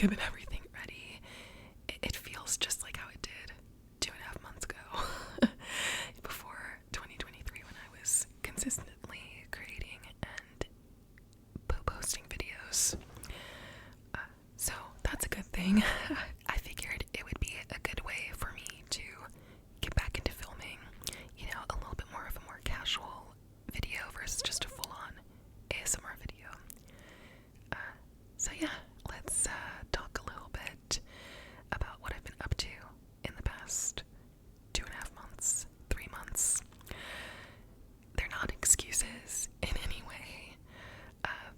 getting everything ready, it feels just like how it did 2.5 months ago before 2023, when I was consistently creating and posting videos. So that's a good thing. I figured it would be a good way for me to get back into filming, a little bit more of a more casual video versus just a full-on ASMR video. So yeah, let's talk a little bit about what I've been up to in the past 2.5 months, 3 months. They're not excuses in any way,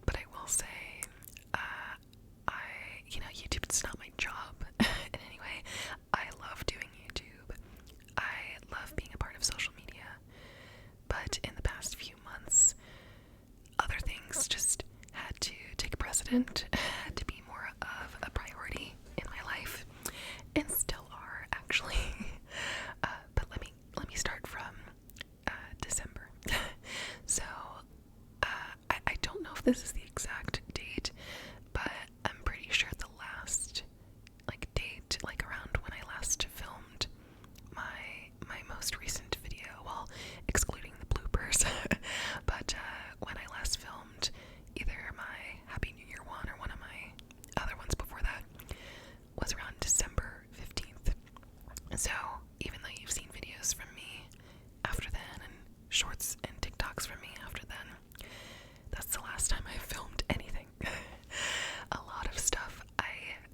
but I will say, YouTube is not my job in any way. I love doing YouTube. I love being a part of social media. But in the past few months, other things just had to take precedent, had to be more of a priority in my life, and still are, actually. But let me start from December. So I don't know if this is the exact date, but I'm pretty sure the last date, around when I last filmed my most recent video, well, excluding the bloopers, but when I last filmed either my Happy New Year one or one of my other ones before that, was around December 15th. So even though you've seen videos from me after then, and shorts and TikToks from me after then, that's the last time I filmed anything. A lot of stuff I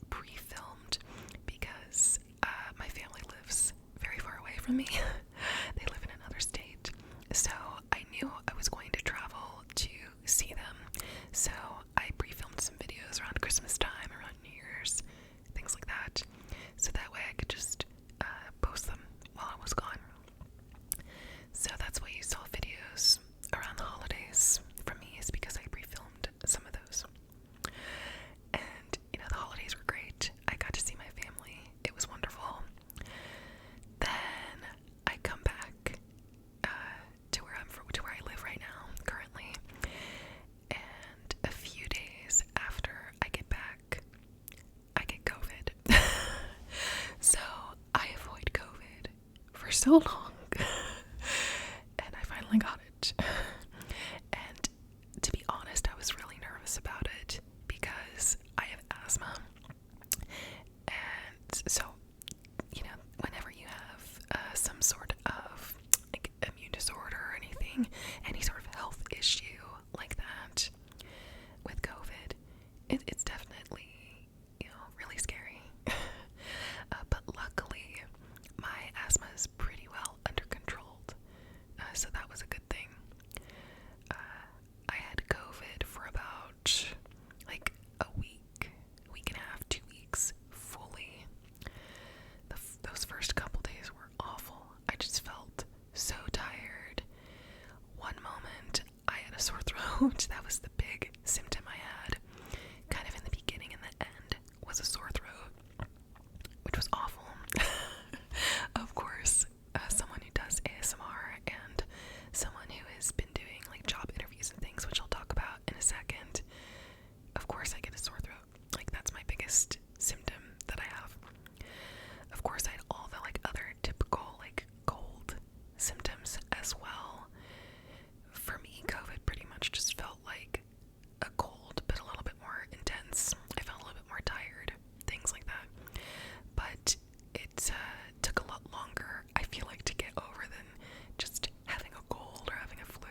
pre-filmed because my family lives very far away from me. They live in another state. So I knew I was going to travel to see them. So I pre-filmed some videos around Christmas time, around New Year's, things like that. So that way I could just post them while I was gone. So that's why you saw videos around the holidays from me, is because I pre-filmed some of those. And, the holidays were great. I got to see my family. It was wonderful. Then I come back to where I live right now, currently. And a few days after I get back, I get COVID. So I avoid COVID for so long. And I finally got it. And to be honest, I was really nervous about it because I have asthma. And so, whenever you have some sort of immune disorder or anything, any sort of health issue like that with COVID, it's definitely, really scary. But luckily, my asthma is pretty well under controlled. So that was a good thing. I had COVID for about a week and a half, 2 weeks fully. Those first couple days were awful. I just felt so tired. One moment I had a sore throat. That was the big symptom I had. Kind of in the beginning and the end was a sore throat, which was awful. Of course, someone who does ASMR and someone who has been doing job interviews and things, which I'll talk about in a second, of course I get a sore throat. That's my biggest symptom that I have. Of course, I had all the other typical cold symptoms as well. For me, COVID pretty much just felt like a cold, but a little bit more intense. I felt a little bit more tired, things like that. But it took a lot longer, I feel like, to get over than just having a cold or having a flu.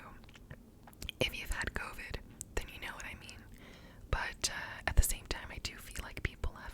If you've had COVID, then you know what I mean. But at the same time, I do feel like people have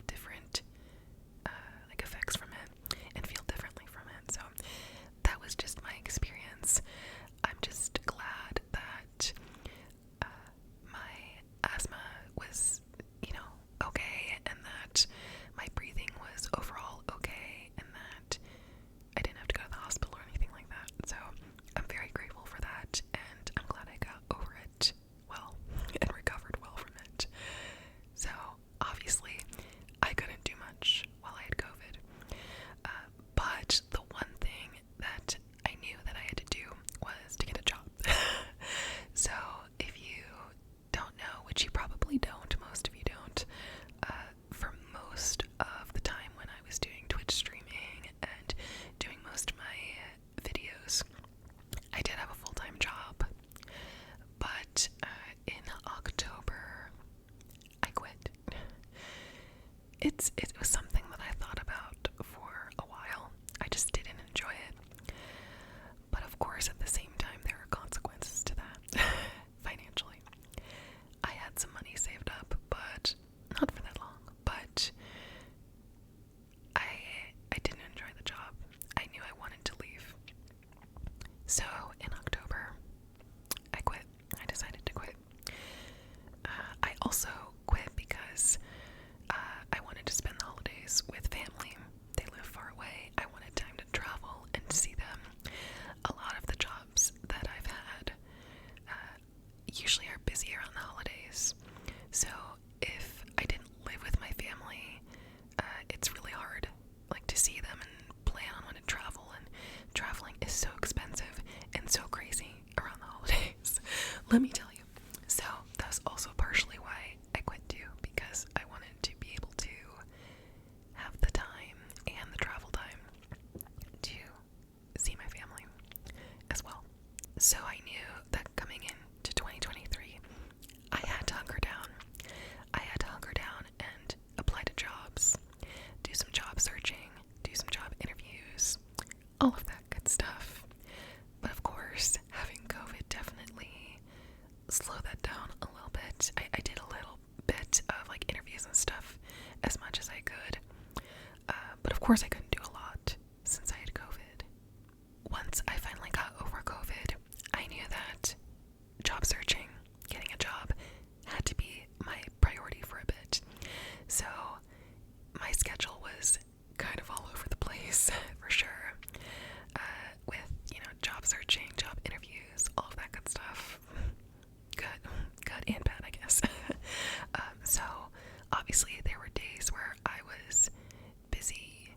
it was something that I thought about for a while. I just didn't enjoy it. But of course, at the same time, there are consequences to that financially. I had some money saved up, but not for that long. But I didn't enjoy the job. I knew I wanted to leave. So in October, I quit. I decided to quit. I also quit because I wanted to spend the holidays with family. They live far away. I wanted time to travel and to see them. A lot of the jobs that I've had usually are busy around the holidays. So if I didn't live with my family, it's really hard, like, to see them and plan on when to travel. And traveling is so expensive and so crazy around the holidays. Let me tell you. So that was also partially why I quit too, because I wanted to be able to have the time and the travel time to see my family as well. So I knew that coming into 2023, I had to hunker down. I had to hunker down and apply to jobs, do some job searching, do some job interviews, all of that good stuff. But of course, having COVID definitely slowed that down a little bit. I did a little bit of like interviews and stuff as much as I could. But of course I couldn't do a lot since I had COVID. Once I finally got over COVID, I knew that job searching, getting a job, had to be my priority for a bit. So my schedule was kind of all over the place for sure. With, job searching, job interviews, all of that good stuff. Good and bad, I guess. So obviously there were days where I was busy,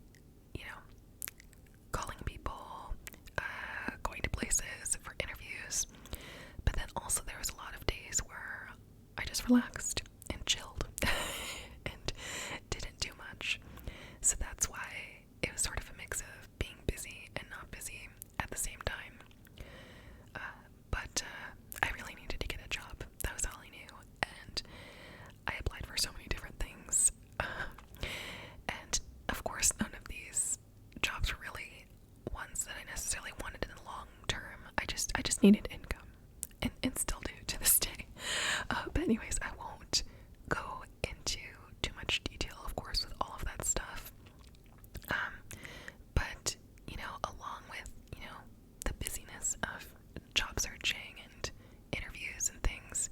calling people, going to places for interviews. But then also there was a lot of days where I just relaxed and chilled and didn't do much. So that's why it was sort of a mix of being busy and not busy at the same time. But I really needed to get a job. That was all I knew. And I applied for so many different things. And of course, none of these jobs were really ones that I necessarily wanted in the long term. I just needed income. And still do to this day. But anyways, I won't go into too much detail, of course, with all of that stuff. But, along with, the busyness of job searching and interviews and things,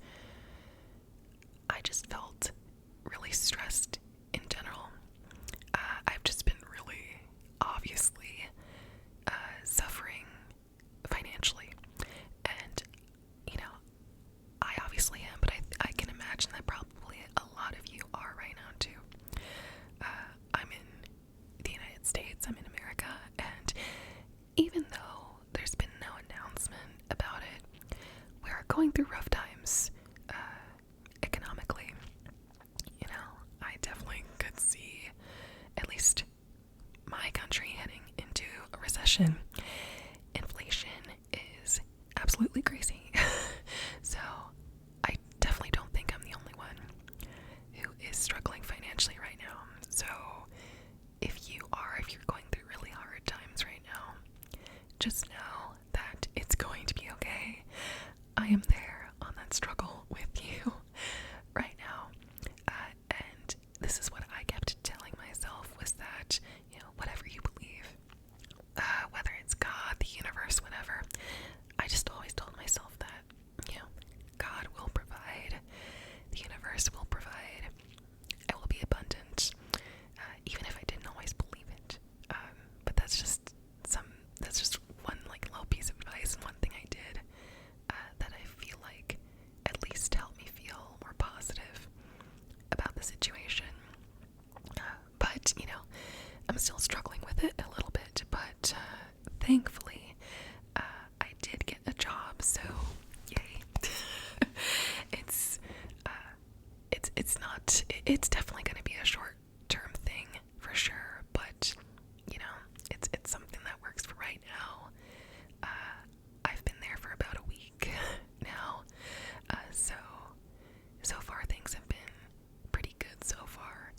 I just felt really stressed in general. I've just been really, obviously, suffering financially. And, I obviously am, but I can imagine that probably a lot of you are right now too. I'm in the United States, I'm in America, and even though there's been no announcement about it, we're going through rough times economically. I definitely could see at least my country heading into a recession. Inflation is absolutely crazy. So I definitely don't think I'm the only one who is struggling financially right now. So if you're going through really hard times right now, just know that it's going to be okay. I am there on that struggle with you right now. And this is what I kept telling myself, was that, whatever you believe, whether it's God, the universe, whatever, I just always told myself that, God will provide, the universe will provide, it will be abundant, even if I didn't always believe it. But that's just one little piece of advice and one thing I did that I feel like at least helped me feel more positive about the situation. But I'm still struggling with it a little bit, but thankfully I did get a job, so yay. It's definitely going to be a short-term thing for sure, but it's something that works for right now. I've been there for about a week now, so far things have been pretty good so far.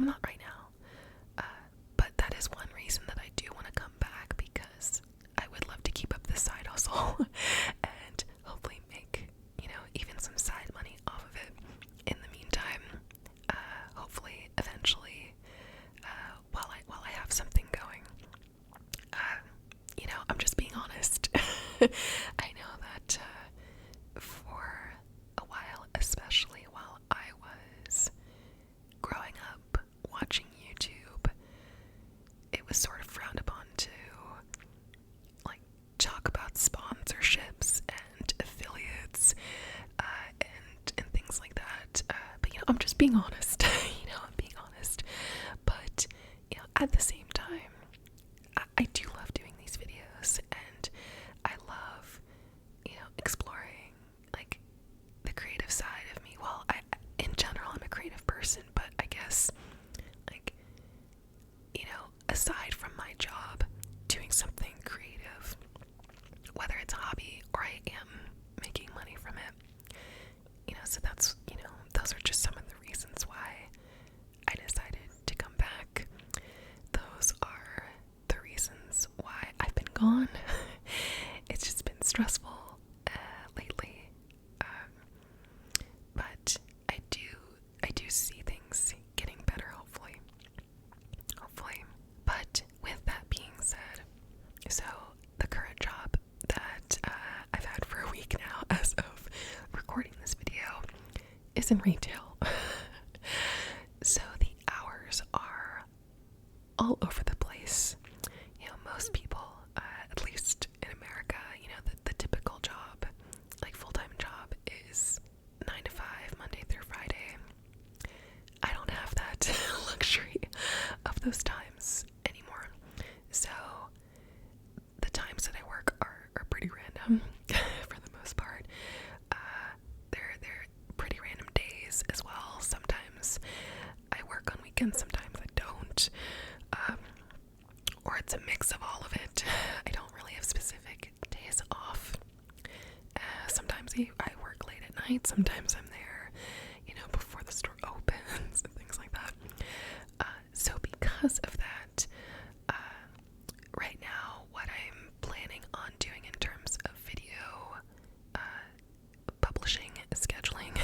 I'm not right now. But that is one reason that I do want to come back, because I would love to keep up this side hustle and hopefully make, even some side money off of it in the meantime. Hopefully, eventually, while I have something going. I'm just being honest. I know that for a while, especially while I was growing up watching YouTube, it was sort of frowned upon to like talk about sponsorships and affiliates and things like that. But I'm just being honest. I'm being honest. But at the same time, I do love doing these videos, and I love exploring like the creative side of me. Well, in general, I'm a creative person, but I guess like aside from my job, doing something creative, whether it's a hobby or I am making money from it, so that's those are just some of the reasons why I decided to come back. Those are the reasons why I've been gone. It's just been stressful lately, but I do see things getting better, hopefully. But with that being said, so the current job that I've had for a week now, as of recording this video, is in retail. So the hours are all over the place. Most people, at least in America, the typical job, like full-time job, is 9 to 5, Monday through Friday. I don't have that luxury of those times anymore. So the times that I work are pretty random for the most part. They're pretty random days as well. Sometimes I work on weekends, sometimes I don't. Or it's a mix of all of it. I don't really have specific days off. Sometimes I work late at night, sometimes I'm there, before the store opens and things like that. So because of that, right now what I'm planning on doing in terms of video publishing, scheduling,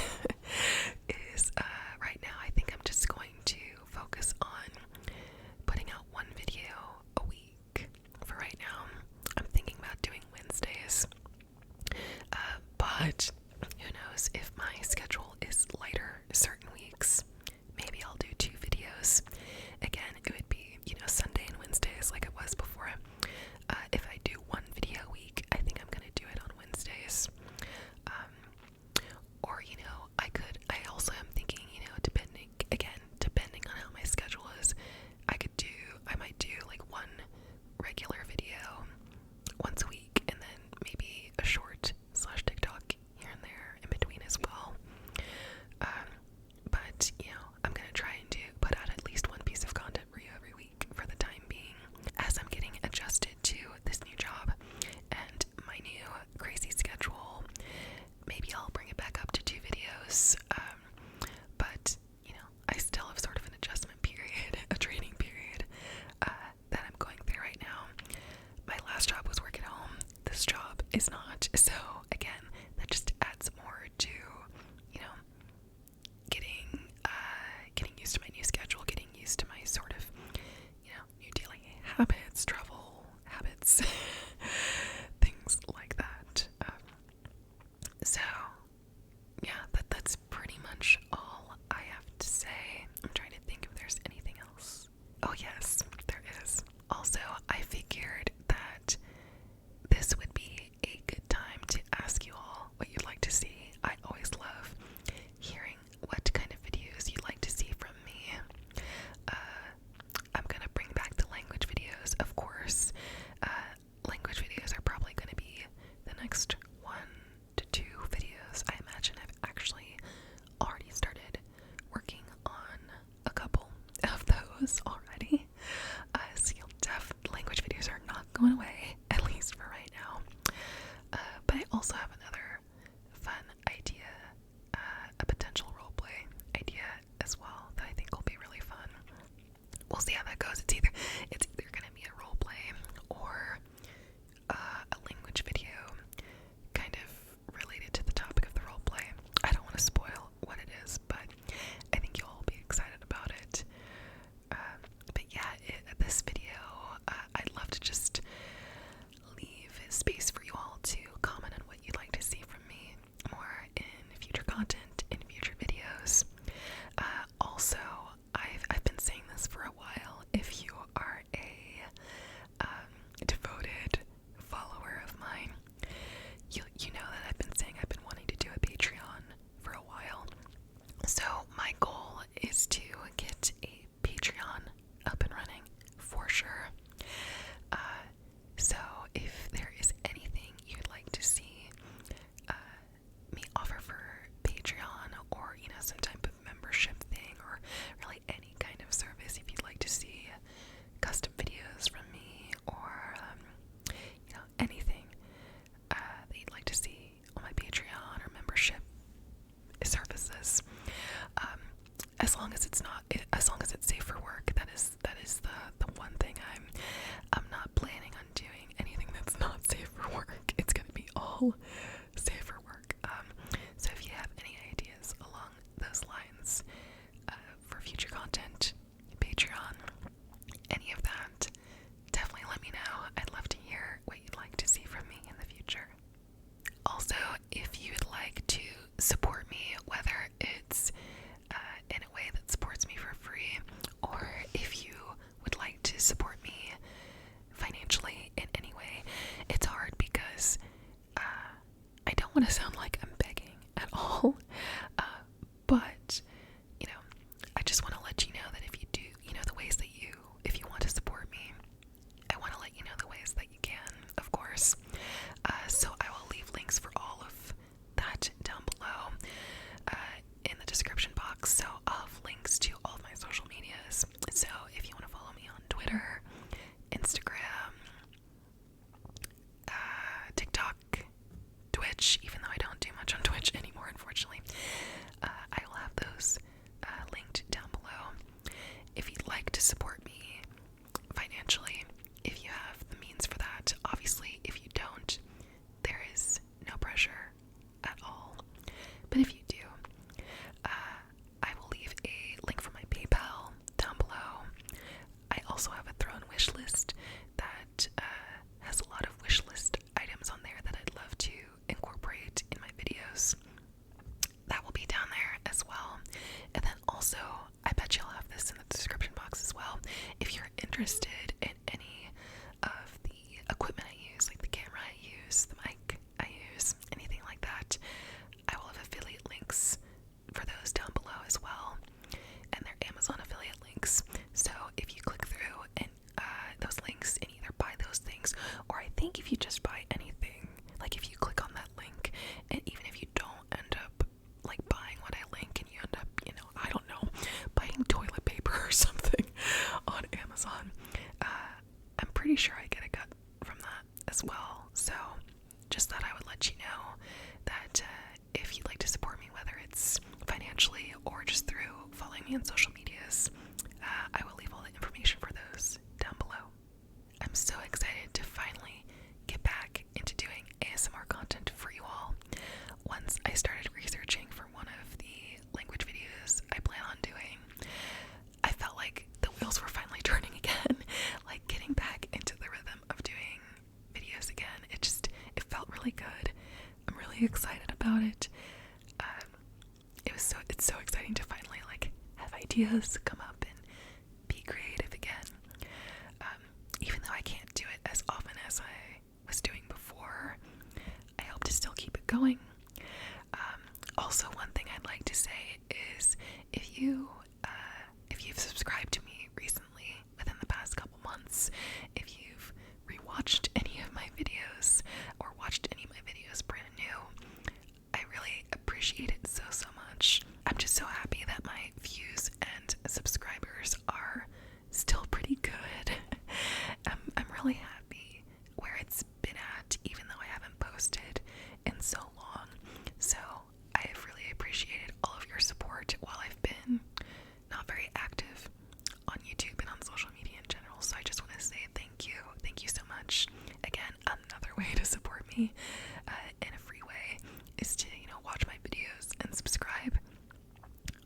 is right now I think I'm just going to focus on putting out one video a week for right now. I'm thinking about doing Wednesdays, but who knows, if my schedule is lighter certain weeks, maybe I'll do 2 videos. Again, it would be, Sunday and Wednesdays like it was before. If I do 1 video a week, I think I'm gonna do it on Wednesdays. Or, I also am thinking, depending on how my schedule is, I might do like 1 regular video once a week, and then maybe a short / TikTok here and there in between as well. But, I'm gonna try and put out at least 1 piece of content for you every week for the time being, as I'm getting adjusted to this new job and my new crazy schedule. Maybe I'll bring it back up to 2 videos, but I still have sort of an adjustment period, a training period that I'm going through right now. My last job was work at home. This job is not. So again, that just adds more to getting long as it's not, as long as it's safe for work. That is the one thing I'm not planning on doing anything that's not safe for work. It's gonna be all safe for work. So if you have any ideas along those lines for future content, Patreon, any of that, definitely let me know. I'd love to hear what you'd like to see from me in the future. Also, if you would like to support me, whether it's in a way that supports me for free, or if you would like to support me financially in any way, it's hard because I don't want to sound like I'm begging at all, but, you know, I just want to let you know that if you do, you know, the ways that if you want to support me, I want to let you know the ways that you can, of course. So I will leave links for all of that down below in the description box. So I'll have links to all of my social medias. So if you want to follow me on Twitter, Instagram, TikTok, Twitch, even though I don't do much on Twitch anymore, unfortunately, I will have those linked down below. If you'd like to support me financially, if you have the means for that, obviously. If you don't, there is no pressure at all. But if you do, I will leave a link for my PayPal down below. I also have a Throne wish list that has a lot of wish list items on there that I'd love to incorporate in my videos. That will be down there as well. And then also, I bet you'll have this in the description box as well. If you're interested in any of the equipment I use, like the camera I use, the mic I use, anything like that, I will have affiliate links for those down below as well. And they're Amazon affiliate links. So if you click through and those links and either buy those things, or I think if you just buy anything, like if you click on that link, and even if you don't end up like buying what I link, and you end up, you know, I don't know, buying toilet paper or something on Amazon, I'm pretty sure I get a cut from that as well. So just thought I would let you know that if you'd like to support me, whether it's financially or just through following me on social medias, I will leave all the information for those down below. I'm so excited to finally get back into doing ASMR content for you all. Once I started researching for one of the language videos I plan on doing, I felt like the wheels were finally turning again, like getting back into the rhythm of doing videos again. It felt really good. I'm really excited about it. It's so exciting to finally like have ideas come up and be creative again. Even though I can't do it as often as I was doing before, I hope to still keep it going. Also, one thing I'd like to say is if you've subscribed to me recently within the past couple months, if you've rewatched any of my videos or watched any of my videos brand new, I really appreciate it so much. I'm just so happy that my views and subscribers are still pretty good. I'm really happy where it's been at, even though I haven't posted in so long. So I have really appreciated all of your support while I've been not very active on YouTube and on social media in general. So I just want to say thank you. Thank you so much. Again, another way to support me in a free way is to, you know, watch my videos and subscribe.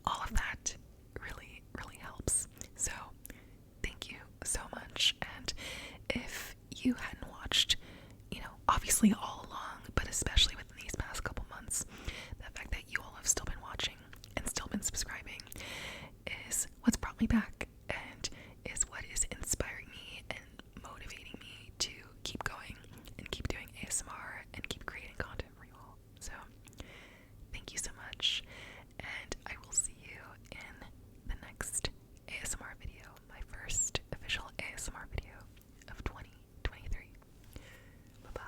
All of that really, really helps. So thank you so much. And if you hadn't watched, you know, obviously all along, but especially within these past couple months, the fact that you all have still been watching and still been subscribing is what's brought me back and is what is inspiring me and motivating me to keep going and keep doing ASMR and keep creating content for you all. So thank you so much, and I will see you in the next ASMR video, my first official ASMR video of 2023. Bye-bye.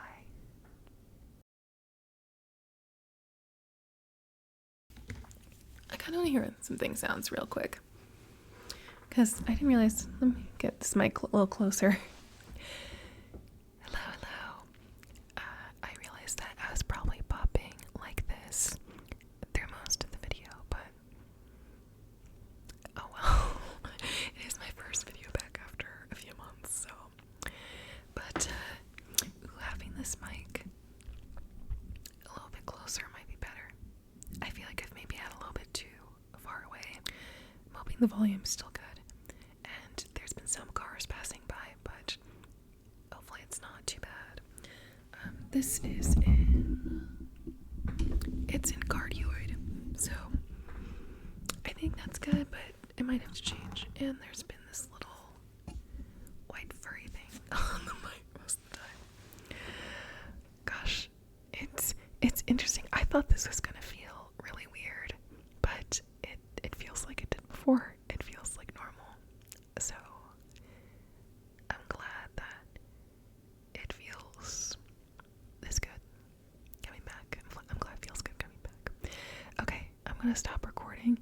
I kind of want to hear some thing sounds real quick, because I didn't realize. Let me get this mic a little closer. Hello, hello. I realized that I was probably popping like this through most of the video, but think the volume's still good. And there's been some cars passing by, but hopefully it's not too bad. This is it's in cardioid, so I think that's good, but it might have to change. And there's been this little white furry thing on the mic most of the time. Gosh, it's interesting. I thought this was gonna feel really weird, but it feels like it did before. It feels like normal. So I'm glad that it feels this good coming back. I'm glad it feels good coming back. Okay, I'm gonna stop recording